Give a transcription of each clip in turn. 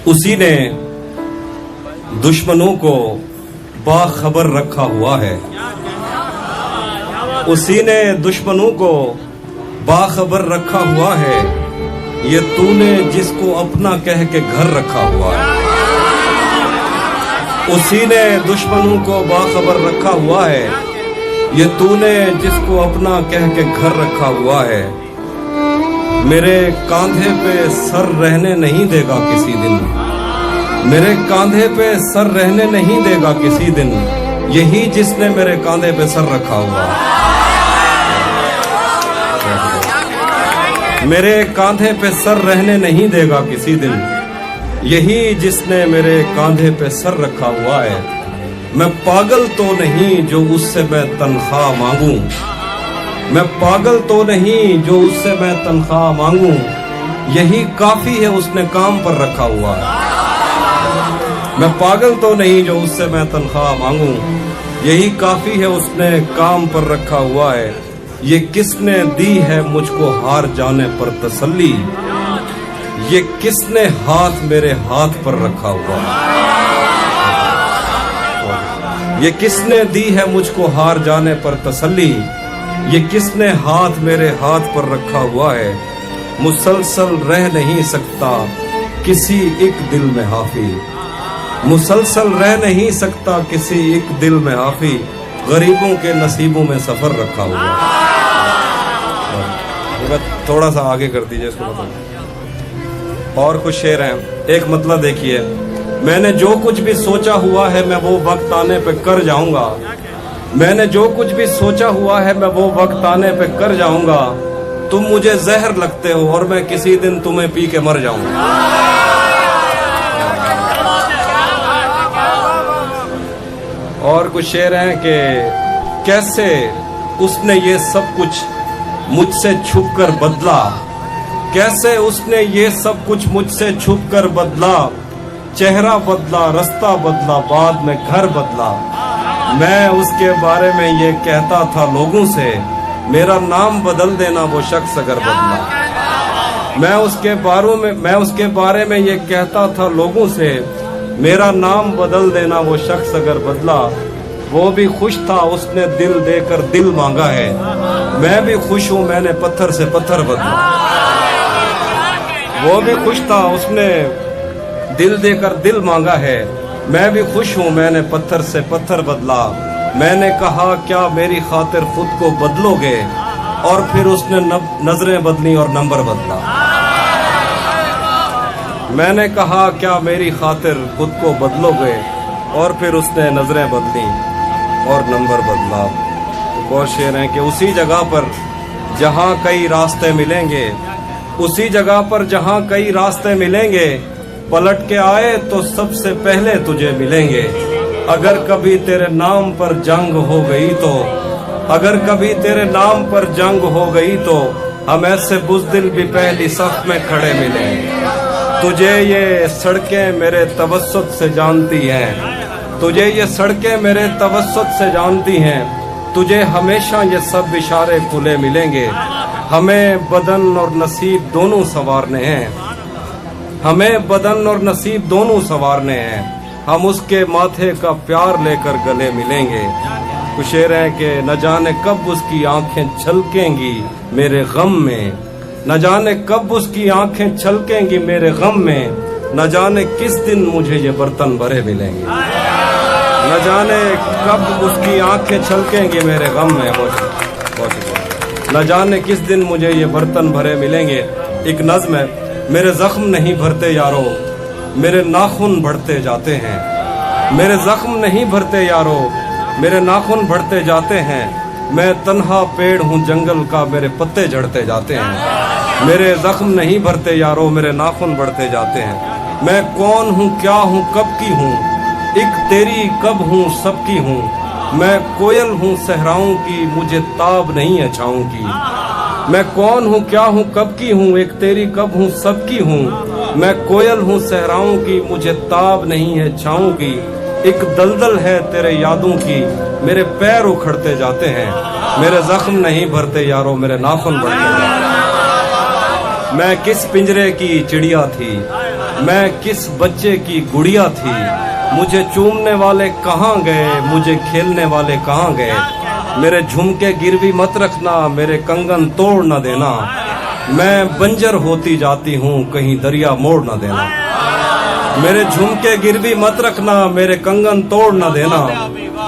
उसी ने दुश्मनों को बाखबर रखा हुआ है। उसी ने दुश्मनों को बाखबर रखा हुआ है। ये तूने जिसको अपना कह के घर रखा हुआ है। उसी ने दुश्मनों को बाखबर रखा हुआ है। ये तूने जिसको अपना कह के घर रखा हुआ है। मेरे कांधे पे सर रहने नहीं देगा किसी दिन। मेरे कांधे पे सर रहने नहीं देगा किसी दिन। यही जिसने मेरे कांधे पे सर रखा हुआ है। मेरे कांधे पे सर रहने नहीं देगा किसी दिन। यही जिसने मेरे कांधे पे सर रखा हुआ है। मैं पागल तो नहीं जो उससे मैं तनख्वाह मांगूं। मैं पागल तो नहीं जो उससे मैं तनख्वाह मांगूं। यही काफी है उसने काम पर रखा हुआ है। मैं पागल तो नहीं जो उससे मैं तनख्वाह मांगूं। यही काफी है उसने काम पर रखा हुआ है। ये किसने दी है मुझको हार जाने पर तसल्ली। ये किसने हाथ मेरे हाथ पर रखा हुआ है। ये किसने दी है मुझको हार जाने पर तसल्ली। ये किसने हाथ मेरे हाथ पर रखा हुआ है। मुसलसल रह नहीं सकता किसी एक दिल में हाफी। मुसलसल रह नहीं सकता किसी एक दिल में हाफी। गरीबों के नसीबों में सफर रखा हुआ है। थोड़ा सा आगे कर दीजिए इसको बताओ। और कुछ शेर हैं। एक मतलब देखिए, मैंने जो कुछ भी सोचा हुआ है मैं वो वक्त आने पे कर जाऊंगा। मैंने जो कुछ भी सोचा हुआ है मैं वो वक्त आने पे कर जाऊंगा। तुम मुझे जहर लगते हो और मैं किसी दिन तुम्हें पी के मर जाऊंगा। और कुछ शेर हैं कि कैसे उसने ये सब कुछ मुझसे छुप कर बदला। कैसे उसने ये सब कुछ मुझसे छुप कर बदला। चेहरा बदला, रास्ता बदला, बाद में घर बदला। मैं उसके बारे में ये कहता था लोगों से, मेरा नाम बदल देना वो शख्स अगर बदला। मैं उसके बारे में ये कहता था लोगों से, मेरा नाम बदल देना वो शख्स अगर बदला। वो भी खुश था उसने दिल देकर दिल मांगा है। मैं भी खुश हूँ मैंने पत्थर से पत्थर बदला। वो भी खुश था उसने दिल देकर दिल मांगा है। मैं भी खुश हूँ मैंने पत्थर से पत्थर बदला। मैंने कहा क्या मेरी खातिर खुद को बदलोगे, और फिर उसने नजरें बदली और नंबर बदला। मैंने कहा क्या मेरी खातिर खुद को बदलोगे, और फिर उसने नजरें बदली और नंबर बदला। एक और शेर है कि उसी जगह पर जहाँ कई रास्ते मिलेंगे, उसी जगह पर जहाँ कई रास्ते मिलेंगे, पलट के आए तो सबसे पहले तुझे मिलेंगे। अगर कभी तेरे नाम पर जंग हो गई तो, अगर कभी तेरे नाम पर जंग हो गई तो, हम ऐसे बुज़दिल भी पहली सफ में खड़े मिलेंगे। तुझे ये सड़कें मेरे तवस्सुत से जानती हैं। तुझे ये सड़कें मेरे तवस्सुत से जानती हैं। तुझे हमेशा ये सब इशारे खुले मिलेंगे। हमें बदन और नसीब दोनों संवारने हैं। हमें बदन और नसीब दोनों संवारने हैं। हम उसके माथे का प्यार लेकर गले मिलेंगे। कुछ शेर है कि न जाने कब उसकी आंखें छलकेंगी मेरे गम में। न जाने कब उसकी आंखें छलकेंगी मेरे गम में। न जाने किस दिन मुझे ये बर्तन भरे मिलेंगे। न जाने कब उसकी आंखें छलकेंगी मेरे गम में। न जाने किस दिन मुझे ये बर्तन भरे मिलेंगे। एक नज्म है, मेरे जख्म नहीं भरते यारो, मेरे नाखून बढ़ते जाते हैं। मेरे जख्म नहीं भरते यारो, मेरे नाखून बढ़ते जाते हैं। मैं तन्हा पेड़ हूँ जंगल का, मेरे पत्ते झड़ते जाते हैं। मेरे जख्म नहीं भरते यारो, मेरे नाखून बढ़ते जाते हैं। मैं कौन हूँ, क्या हूँ, कब की हूँ, एक तेरी कब हूँ, सबकी हूँ। मैं कोयल हूँ सहराओं की, मुझे ताब नहीं है छाँव की। मैं कौन हूँ, क्या हूँ, कब की हूँ, एक तेरी कब हूँ, सबकी हूँ। मैं कोयल हूँ सहराओं की, मुझे ताब नहीं है छाँव की। एक दलदल है तेरे यादों की, मेरे पैर उखड़ते जाते हैं। मेरे जख्म नहीं भरते यारो, मेरे नाखून बढ़ते जाते हैं। मैं किस पिंजरे की चिड़िया थी, मैं किस बच्चे की गुड़िया थी, मुझे चूमने वाले कहाँ गए, मुझे खेलने वाले कहाँ गए। मेरे झुमके गिरवी मत रखना, मेरे कंगन तोड़ न देना, मैं बंजर होती जाती हूँ कहीं दरिया मोड़ न देना। मेरे झुमके गिरवी मत रखना, मेरे कंगन तोड़ न देना,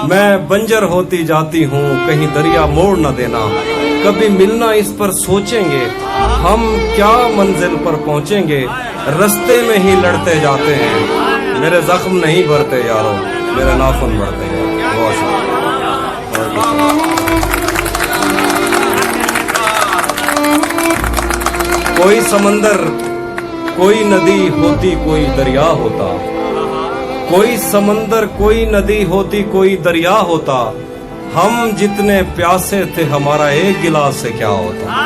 मैं बंजर होती जाती हूँ कहीं दरिया मोड़ न देना। कभी मिलना इस पर सोचेंगे, हम क्या मंजिल पर पहुँचेंगे, रस्ते में ही लड़ते जाते हैं। मेरे जख्म नहीं भरते यारो, मेरे नाखून भरते हैं। बहुत शुक्रिया। कोई समंदर कोई नदी होती कोई दरिया होता, कोई समंदर कोई नदी होती कोई दरिया होता, हम जितने प्यासे थे हमारा एक गिलास से क्या होता।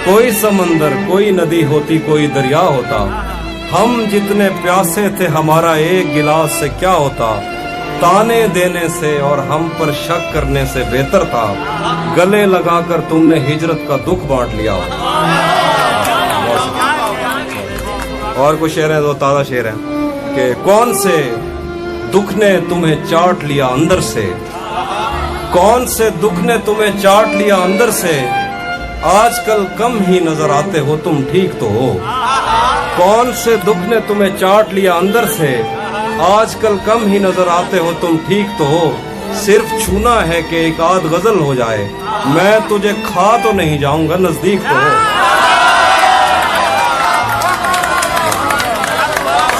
कोई समंदर कोई नदी होती कोई दरिया होता, हम जितने प्यासे थे हमारा एक गिलास से क्या होता। ताने देने से और हम पर शक करने से बेहतर था गले लगाकर तुमने हिजरत का दुख बांट लिया। और कुछ शेर है, दो ताजा शेर है कि कौन से दुख ने तुम्हें चाट लिया अंदर से, कौन से दुख ने तुम्हें चाट लिया अंदर से, आजकल कम ही नजर आते हो तुम ठीक तो हो। कौन से दुख ने तुम्हें चाट लिया अंदर से, आजकल कम ही नजर आते हो तुम ठीक तो हो। सिर्फ छूना है कि एक आध गजल हो जाए, मैं तुझे खा तो नहीं जाऊंगा नजदीक तो हो।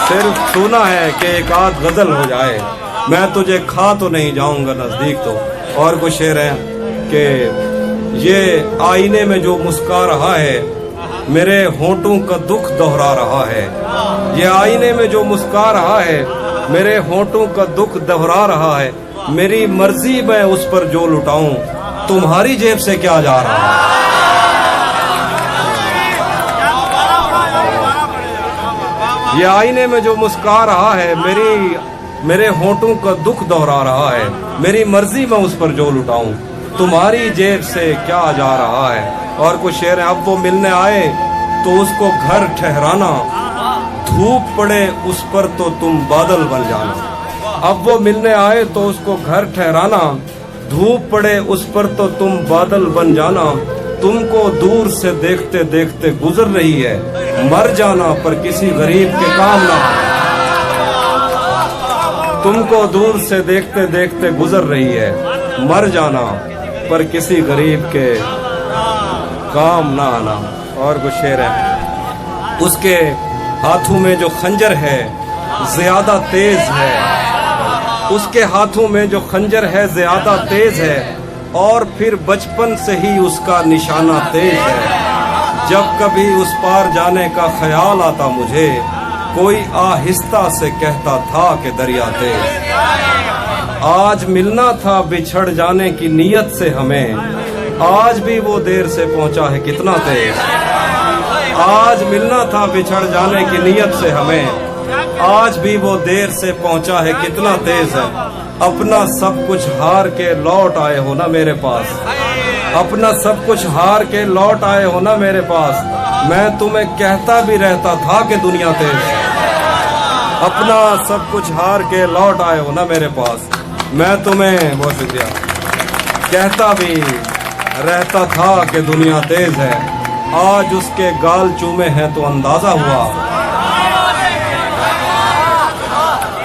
सिर्फ छूना है कि एक आध गजल हो जाए, मैं तुझे खा तो नहीं जाऊंगा नजदीक तो। और कुछ शेर है कि ये आईने में जो मुस्कुरा रहा है, मेरे होंठों का दुख दोहरा रहा है। ये आईने में जो मुस्कुरा रहा है, मेरे होंठों का दुख दोहरा रहा है। मेरी मर्जी मैं उस पर जो लुटाऊं, तुम्हारी जेब से क्या जा रहा है। ये आईने में जो मुस्कुरा रहा है, मेरे होंठों का दुख दोहरा रहा है। मेरी मर्जी मैं उस पर जो लुटाऊं, तुम्हारी जेब से क्या जा रहा है। और कुछ शेर है, अब वो मिलने आए तो उसको घर ठहराना, धूप पड़े उस पर तो तुम बादल बन जाना। अब वो मिलने आए तो उसको घर ठहराना, धूप पड़े उस पर तो तुम बादल बन जाना। तुमको दूर से देखते देखते गुजर रही है, मर जाना पर किसी गरीब के काम ना। तुमको दूर से देखते देखते गुजर रही है, मर जाना पर किसी गरीब के काम ना आना। और कुछ शेर है, उसके हाथों में जो खंजर है ज्यादा तेज है, उसके हाथों में जो खंजर है ज्यादा तेज है, और फिर बचपन से ही उसका निशाना तेज है। जब कभी उस पार जाने का ख्याल आता मुझे, कोई आहिस्ता से कहता था कि दरिया तेज। आज मिलना था बिछड़ जाने की नीयत से हमें, आज भी वो देर से पहुंचा है कितना तेज। आज मिलना था बिछड़ जाने की नीयत से हमें, आज भी वो देर से पहुंचा है कितना तेज है। अपना सब कुछ हार के लौट आए हो ना मेरे पास, अपना सब कुछ हार के लौट आए हो ना मेरे पास। मैं तुम्हें कहता भी रहता था कि दुनिया तेज है। अपना सब कुछ हार के लौट आए हो ना मेरे पास, मैं तुम्हें, बहुत शुक्रिया, कहता भी रहता था कि दुनिया तेज है। आज उसके गाल चूमे हैं तो अंदाजा हुआ,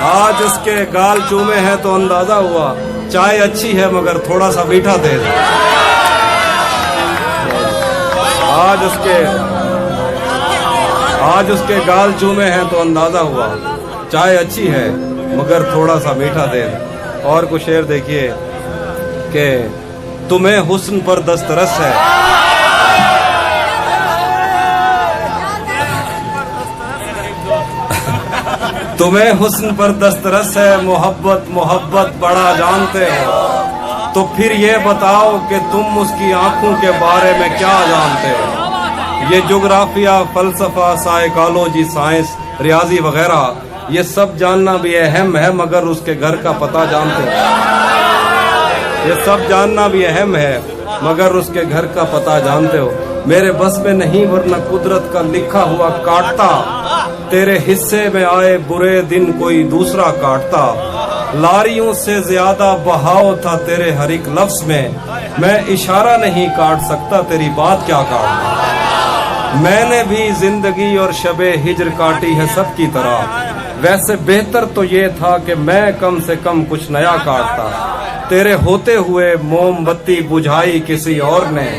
आज उसके गाल चूमे हैं तो अंदाजा हुआ। चाय अच्छी है मगर थोड़ा सा मीठा तेज है। आज उसके गाल चूमे हैं तो अंदाजा हुआ, चाय अच्छी है मगर थोड़ा सा मीठा तेज। और कुछ शेर देखिए कि तुम्हें हुस्न पर दस्तरस है, तुम्हें हुस्न पर दस्तरस है, मोहब्बत मोहब्बत बड़ा जानते हो। तो फिर ये बताओ कि तुम उसकी आंखों के बारे में क्या जानते हो। ये जोग्राफिया, फलसफा, साइकोलॉजी, साइंस, रियाजी वगैरह, ये सब जानना भी अहम है मगर उसके घर का पता जानते हो। ये सब जानना भी अहम है मगर उसके घर का पता जानते हो। मेरे बस में नहीं वरना कुदरत का लिखा हुआ काटता, तेरे हिस्से में आए बुरे दिन कोई दूसरा काटता। लारियों से ज्यादा बहाव था तेरे हर एक लफ्ज में, मैं इशारा नहीं काट सकता तेरी बात क्या काटता। मैंने भी जिंदगी और शबे हिज्र काटी है सबकी तरह, वैसे बेहतर तो ये था कि मैं कम से कम कुछ नया काटता। तेरे होते हुए मोमबत्ती बुझाई किसी और ने,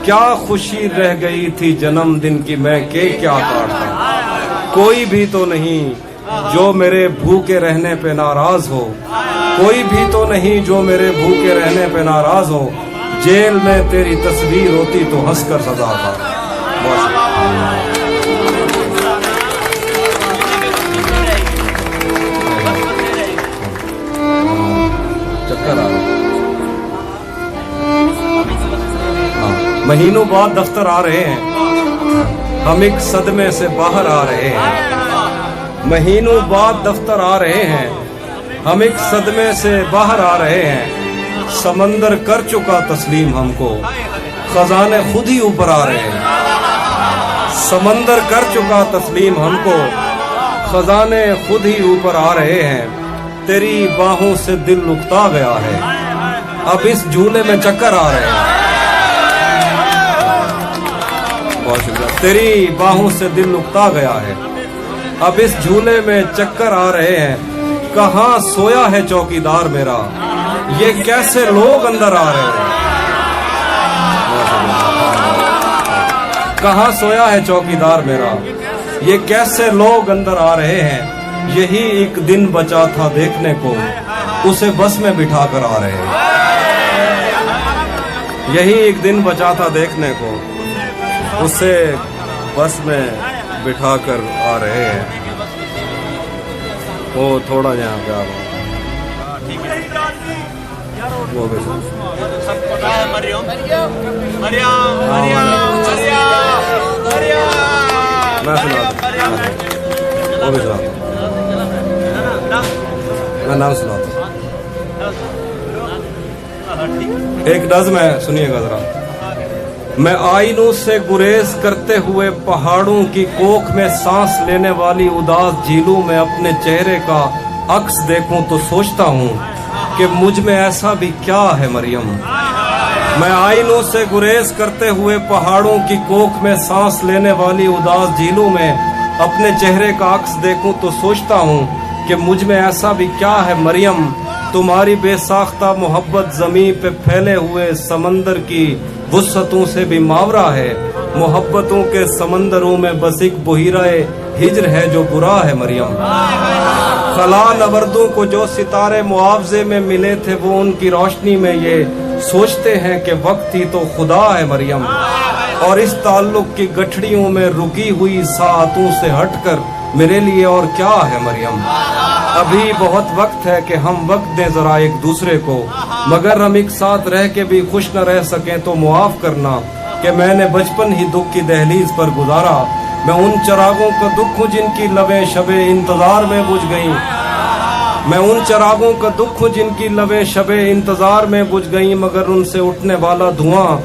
क्या खुशी रह गई थी जन्मदिन की मैं केक क्या काटता। कोई भी तो नहीं जो मेरे भूखे रहने पे नाराज हो, कोई भी तो नहीं जो मेरे भूखे रहने पे नाराज हो। जेल में तेरी तस्वीर होती तो हंसकर सजा था। चक्कर आ रहा, महीनों बाद दफ्तर आ रहे हैं, हम एक सदमे से बाहर आ रहे हैं। महीनों बाद दफ्तर आ रहे हैं, हम एक सदमे से बाहर आ रहे हैं। समंदर कर चुका तस्लीम हमको, खजाने खुद ही ऊपर आ रहे हैं। समंदर कर चुका तस्लीम हमको, खजाने खुद ही ऊपर आ रहे हैं। तेरी बाहों से दिल उकता गया है, अब इस झूले में चक्कर आ रहे हैं। बहुत शुक्रिया। तेरी बाहों से दिल उकता गया है, अब इस झूले में चक्कर आ रहे हैं। कहाँ सोया है चौकीदार मेरा, ये कैसे लोग अंदर आ रहे हैं। कहाँ सोया है चौकीदार मेरा, ये कैसे लोग अंदर आ रहे हैं। यही एक दिन बचा था देखने को, उसे बस में बिठा कर आ रहे हैं। यही एक दिन बचा था देखने को, उसे बस में बिठा कर आ रहे हैं। वो थोड़ा यहाँ पे आ वो भी मैं सुना वो भी सुना मैं नाम सुनाता। एक नज़्म है, सुनिएगा जरा। मैं आईनों से गुरेज करते हुए पहाड़ों की कोख में सांस लेने वाली उदास झीलों में अपने चेहरे का अक्स देखूं तो सोचता हूँ कि मुझ में ऐसा भी क्या है मरियम। मैं आईनों से गुरेज करते हुए पहाड़ों की कोख में सांस लेने वाली उदास झीलों में अपने चेहरे का अक्स देखूं तो सोचता हूँ कि मुझ में ऐसा भी क्या है मरियम। तुम्हारी बेसाख्ता मोहब्बत ज़मीं पे फैले हुए समंदर की वुसअतों से भी मावरा है। मोहब्बतों के समंदरों में बस एक बुहिराए हिज्र है जो बुरा है मरियम। खला नवरदों को जो सितारे मुआवजे में मिले थे वो उनकी रोशनी में ये सोचते हैं कि वक्त ही तो खुदा है मरियम। और इस ताल्लुक की गठड़ियों में रुकी हुई सातों से हटकर मेरे लिए और क्या है मरियम। अभी बहुत वक्त है कि हम वक्त दें जरा एक दूसरे को, मगर हम एक साथ रह के भी खुश न रह सकें तो मुआफ करना कि मैंने बचपन ही दुख की दहलीज पर गुजारा। मैं उन चरागों का दुख हूँ जिनकी लबें शबे इंतजार में बुझ गईं। मैं उन चरागों का दुख हूँ जिनकी लबें शबे इंतजार में बुझ गईं, मगर उनसे उठने वाला धुआं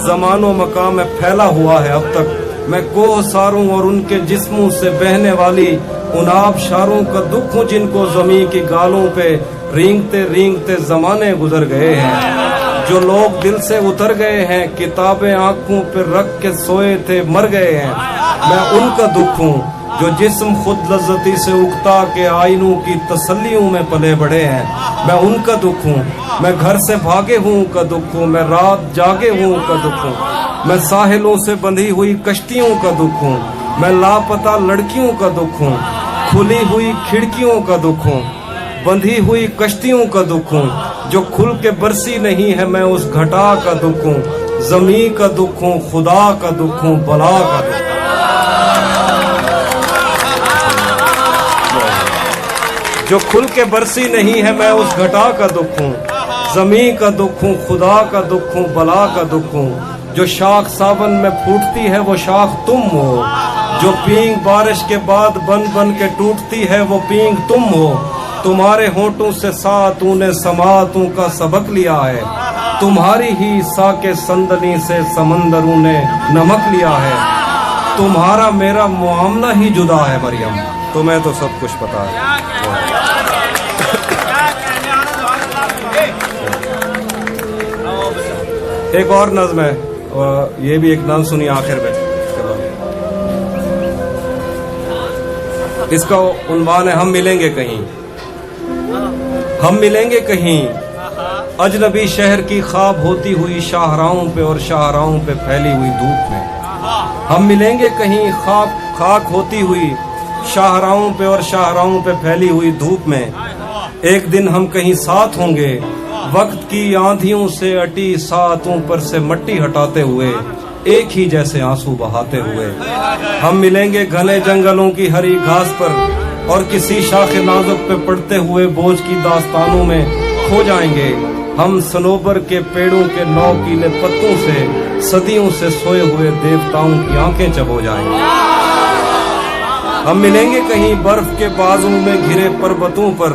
ज़मानो मकाम में फैला हुआ है अब तक। मैं कोह सारों और उनके जिस्मों से बहने वाली उन आबशारों का दुख हूँ जिनको ज़मीं की गालों पे रेंगते रेंगते ज़माने गुजर गए हैं। जो लोग दिल से उतर गए हैं, किताबें आंखों पे रख के सोए थे मर गए हैं। मैं उनका दुख हूँ जो जिस्म खुद लज्जती से उकता के आइनों की तसल्लियों में पले बड़े हैं। मैं उनका दुख हूँ। मैं घर से भागे हूँ का दुख हूँ, मैं रात जागे हूँ का दुख हूँ। मैं साहिलों से बंधी हुई कश्तियों का दुख हूँ। मैं लापता लड़कियों का दुख हूँ। खुली हुई खिड़कियों का दुख हूँ, बंधी हुई कश्तियों का दुख हूँ। जो खुल के बरसी नहीं है मैं उस घटा का दुख हूँ। ज़मीं का दुख हूँ, खुदा का दुख हूँ, बला का दुख हूँ। जो खुल के बरसी नहीं है मैं उस घटा का दुख हूँ। ज़मीं का दुख हूँ, खुदा का दुख हूँ, बला का दुख हूँ। जो शाख सावन में फूटती है वो शाख तुम हो। जो पींग बारिश के बाद बन बन के टूटती है वो पींग तुम हो। तुम्हारे होठों से सातों ने समातों का सबक लिया है। तुम्हारी ही साके संदनी से समंदरों ने नमक लिया है, तुम्हारा मेरा मामला ही जुदा है मरियम, तुम्हें तो सब कुछ पता है। एक और नज़्म है, ये भी एक नज़्म सुनी आखिर में, इसका उन्वान है हम मिलेंगे कहीं। हम मिलेंगे कहीं अजनबी शहर की ख्वाब होती हुई शाहराहों पे और शाहराहों पे फैली हुई धूप में। हम मिलेंगे कहीं खाक होती हुई शाहराहों पे और शाहराहों पे फैली हुई धूप में। एक दिन हम कहीं साथ होंगे वक्त की आंधियों से अटी सातों पर से मट्टी हटाते हुए, एक ही जैसे आंसू बहाते हुए। हम मिलेंगे घने जंगलों की हरी घास पर और किसी शाखे नाजुक पे पड़ते हुए बोझ की दास्तानों में खो जाएंगे। हम सनोबर के पेड़ों के नौकीले पत्तों से सदियों से सोए हुए देवताओं की आंखें चबो जाएंगे। हम मिलेंगे कहीं बर्फ के बाजू में घिरे पर्वतों पर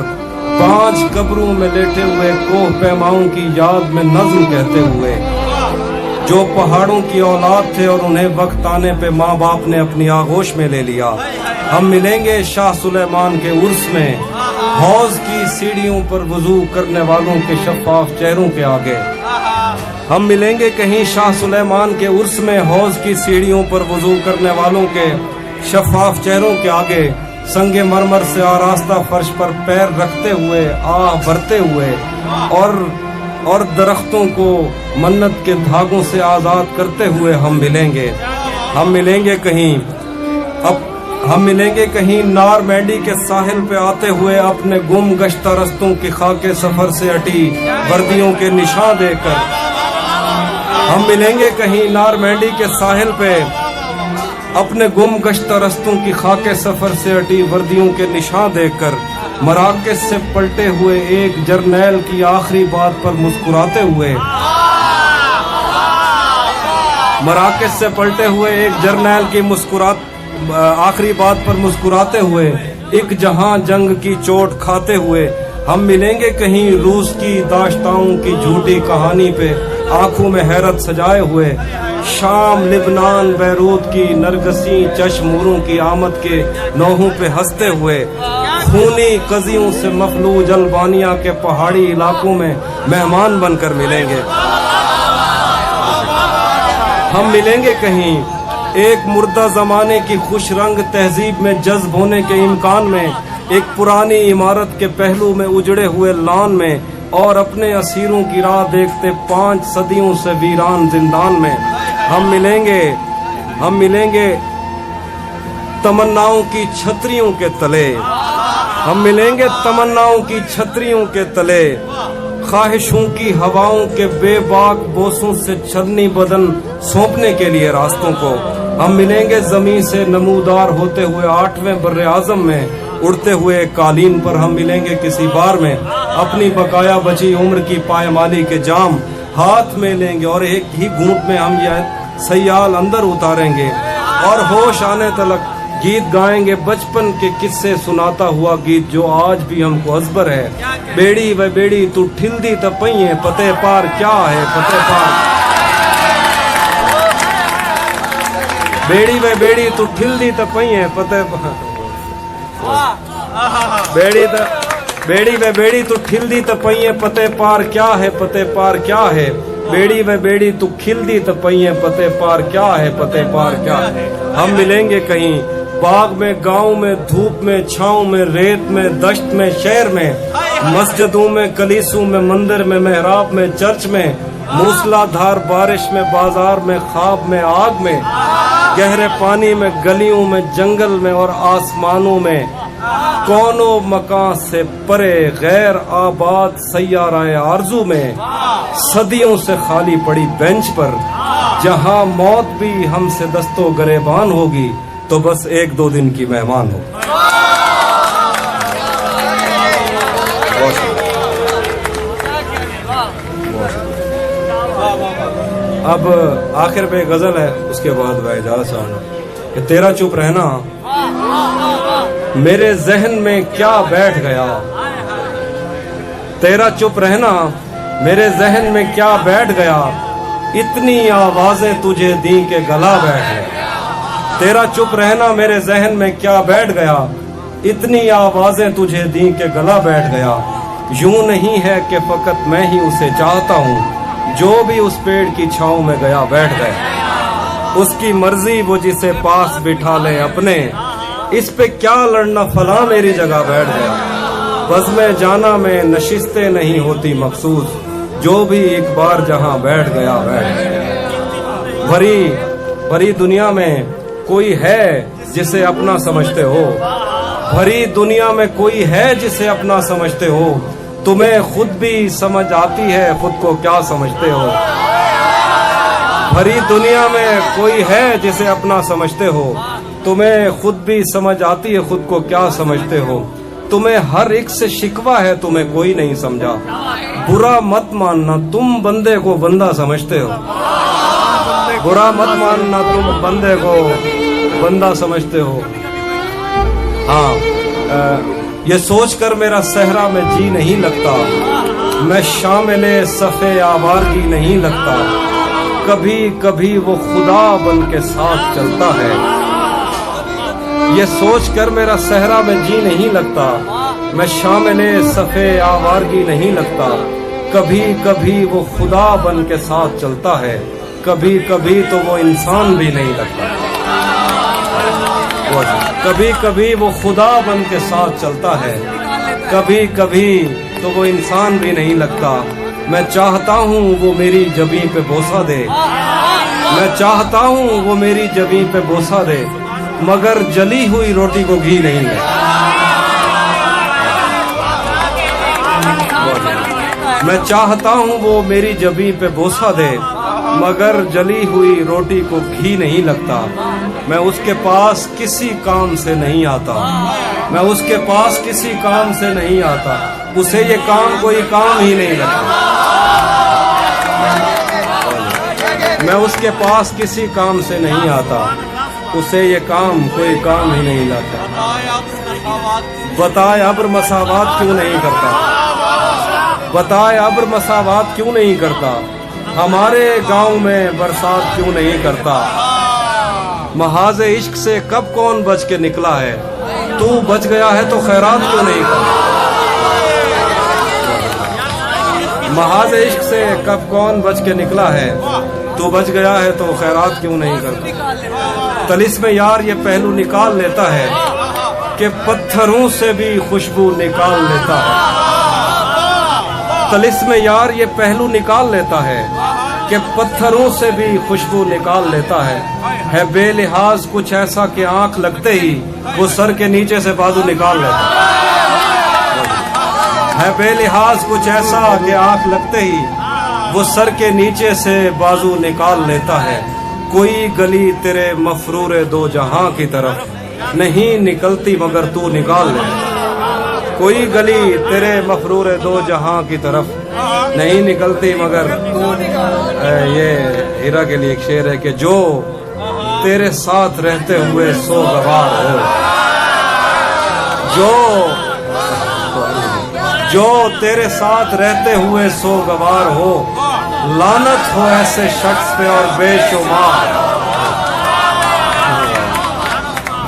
5 कब्रों में लेटे हुए कोह पैमाओं की याद में नज्म कहते हुए, जो पहाड़ों की औलाद थे और उन्हें वक्त आने पे माँ बाप ने अपनी आगोश में ले लिया। हम मिलेंगे शाह सुलेमान के उर्स में हौज की सीढ़ियों पर वुजू करने वालों के शफाफ चेहरों के आगे। हम मिलेंगे कहीं शाह सुलेमान के उर्स में हौज की सीढ़ियों पर वुजू करने वालों के शफाफ चेहरों के आगे, संगे मरमर से आरास्ता फर्श पर पैर रखते हुए आह भरते हुए और दरख्तों को मन्नत के धागों से आजाद करते हुए हम मिलेंगे। हम मिलेंगे कहीं नार मैंडी के साहिल पे आते हुए अपने गुम गश्ता रस्तों की खाके सफर से अटी वर्दियों के निशान देकर। हम मिलेंगे कहीं नार मैंडी के साहिल पे अपने गुम गश्ता रस्तों की खाके सफर से अटी वर्दियों के निशान देखकर। मराकज से पलटे हुए एक जर्नैल की आखिरी बात पर मुस्कुराते हुए, मराकज से पलटे हुए एक जर्नैल की आखिरी बात पर मुस्कुराते हुए, एक जहां जंग की चोट खाते हुए। हम मिलेंगे कहीं रूस की दाश्ताओं की झूठी कहानी पे आंखों में हैरत सजाए हुए, शाम लिबनान बैरूत की नरगसी चश्मूरों की आमद के नौहों पे हंसते हुए, खूनी कजियों से मफलूज अल्बानिया के पहाड़ी इलाकों में मेहमान बनकर मिलेंगे। हम मिलेंगे कहीं एक मुर्दा जमाने की खुश रंग तहजीब में जज्ब होने के इम्कान में, एक पुरानी इमारत के पहलू में उजड़े हुए लॉन में, और अपने असीरों की राह देखते 5 सदियों से वीरान जिंदान में। हम मिलेंगे तमन्नाओं की छतरियों के तले। हम मिलेंगे तमन्नाओं की छतरियों के तले, ख्वाहिशों की हवाओं के बेबाक बोसों से छलनी बदन सौंपने के लिए रास्तों को। हम मिलेंगे जमीन से नमूदार होते हुए 8वें बर्रे आजम में, उड़ते हुए कालीन पर। हम मिलेंगे किसी बार में अपनी बकाया बची उम्र की पायमाली के जाम हाथ में लेंगे, और एक ही घूंट में हम यह सयाल अंदर उतारेंगे और होश आने तलक गीत गाएंगे, बचपन के किस्से सुनाता हुआ गीत जो आज भी हमको अजबर है। बेड़ी व बेड़ी तू ठिल्दी तपइए, पते पार क्या है पते पार। बेड़ी व बेड़ी तू ठिल्दी तपइए, पते बेड़ी व बेड़ी तू ठिल्दी तपइए, पते पार क्या है पते पार क्या है। बेड़ी व बेड़ी तू खिल्दी तपइए, पते पार क्या है पते पार क्या है। हम मिलेंगे कहीं बाग में, गांव में, धूप में, छांव में, रेत में, दश्त में, शहर में, मस्जिदों में, कलीसों में, मंदिर में, मेहराब में, चर्च में, मूसलाधार बारिश में, बाजार में, ख्वाब में, आग में, गहरे पानी में, गलियों में, जंगल में और आसमानों में, कौनो मकान से परे गैर आबाद सैयाराए आरजू में, सदियों से खाली पड़ी बेंच पर, जहां मौत भी हमसे दस्तो गरेबान होगी तो बस 1-2 दिन की मेहमान हो। अब आखिर पे गजल है, उसके बाद मैं इजाजत चाहूंगा कि तेरा चुप रहना मेरे जहन में क्या बैठ गया, तेरा चुप रहना میرے ذہن میں کیا بیٹھ گیا, اتنی آوازیں تجھے دیں کہ گلا بیٹھ گیا. تیرا چپ رہنا میرے ذہن میں کیا بیٹھ گیا, اتنی آوازیں تجھے دیں کہ گلا بیٹھ گیا. یوں نہیں ہے کہ فقط میں ہی اسے چاہتا ہوں, جو بھی اس پیڑ کی چھاؤں میں گیا بیٹھ گیا. اس کی مرضی وہ جسے پاس بٹھا لے اپنے, اس پہ کیا لڑنا فلاں میری جگہ بیٹھ گیا. بزم جانا میں نشستیں نہیں ہوتی مخصوص, جو بھی ایک بار جہاں بیٹھ گیا بیٹھ گیا. بھری دنیا میں کوئی ہے جسے اپنا سمجھتے ہو, بھری دنیا میں کوئی ہے جسے اپنا سمجھتے ہو. تمہیں خود بھی سمجھ آتی ہے خود کو کیا سمجھتے ہو. بھری دنیا میں کوئی ہے جسے اپنا سمجھتے ہو, تمہیں خود بھی سمجھ آتی ہے خود کو کیا سمجھتے ہو. تمہیں ہر ایک سے شکوہ ہے تمہیں کوئی نہیں سمجھا, برا مت ماننا تم بندے کو بندہ سمجھتے ہو. برا مت ماننا تم بندے کو بندہ سمجھتے ہو. ہاں یہ سوچ کر میرا صحرا میں جی نہیں لگتا, میں شامل صفِ آوارگی نہیں لگتا. کبھی کبھی وہ خدا بن کے ساتھ چلتا ہے. یہ سوچ کر میرا صحرا میں جی نہیں لگتا, میں شامل صفِ آوارگی نہیں لگتا. کبھی کبھی وہ خدا بن کے ساتھ چلتا ہے, کبھی کبھی تو وہ انسان بھی نہیں لگتا. کبھی کبھی وہ خدا بن کے ساتھ چلتا ہے, کبھی کبھی تو وہ انسان بھی نہیں لگتا. میں چاہتا ہوں وہ میری جبیں پہ بوسہ دے, میں چاہتا ہوں وہ میری جبیں پہ بوسہ دے, مگر جلی ہوئی روٹی کو گھی نہیں لے. میں چاہتا ہوں وہ میری جبیں پہ بوسہ دے, مگر جلی ہوئی روٹی کو گھی نہیں لگتا. میں اس کے پاس کسی کام سے نہیں آتا, میں اس کے پاس کسی کام سے نہیں آتا. اسے یہ کام کوئی کام ہی نہیں لگتا. میں اس کے پاس کسی کام سے نہیں آتا, اسے یہ کام کوئی کام ہی نہیں لاتا. بتائے ابر مساوات کیوں نہیں کرتا, بتائے ابر مساوات کیوں نہیں کرتا. ہمارے گاؤں میں برسات کیوں نہیں کرتا. محاذ عشق سے کب کون بچ کے نکلا ہے, تو بچ گیا ہے تو خیرات کیوں نہیں کرتا. محاذ عشق سے کب کون بچ کے نکلا ہے, تو بچ گیا ہے تو خیرات کیوں نہیں کرتا. طلسم یار یہ پہلو نکال لیتا ہے کہ پتھروں سے بھی خوشبو نکال لیتا ہے. طلسم یار یہ پہلو نکال لیتا ہے کہ پتھروں سے بھی خوشبو نکال لیتا ہے. ہے بے لحاظ کچھ ایسا کہ آنکھ لگتے ہی وہ سر کے نیچے سے بازو نکال لیتا ہے. ہے بے لحاظ کچھ ایسا کہ آنکھ لگتے ہی وہ سر کے نیچے سے بازو نکال لیتا ہے. کوئی گلی تیرے مفرور دو جہاں کی طرف نہیں نکلتی مگر تو نکال لے. کوئی گلی تیرے مفرور دو جہاں کی طرف نہیں نکلتی مگر یہ ہیرا کے لیے ایک شعر ہے کہ جو تیرے ساتھ رہتے ہوئے سو گوار ہو, جو تیرے ساتھ رہتے ہوئے سو گوار ہو. لعنت ہو ایسے شخص پہ اور بے شمار,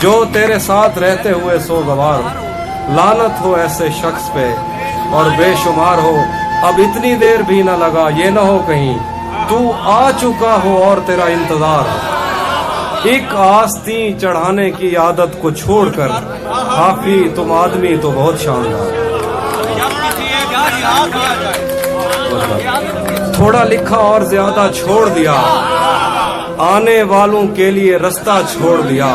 جو تیرے ساتھ رہتے ہوئے سو گوار ہو. لعنت ہو ایسے شخص پہ اور بے شمار ہو. اب اتنی دیر بھی نہ لگا یہ نہ ہو کہیں تو آ چکا ہو اور تیرا انتظار ہو. ایک آستین چڑھانے کی عادت کو چھوڑ کر حافی تم آدمی تو بہت شاندار. تھوڑا لکھا اور زیادہ چھوڑ دیا, آنے والوں کے لیے رستہ چھوڑ دیا.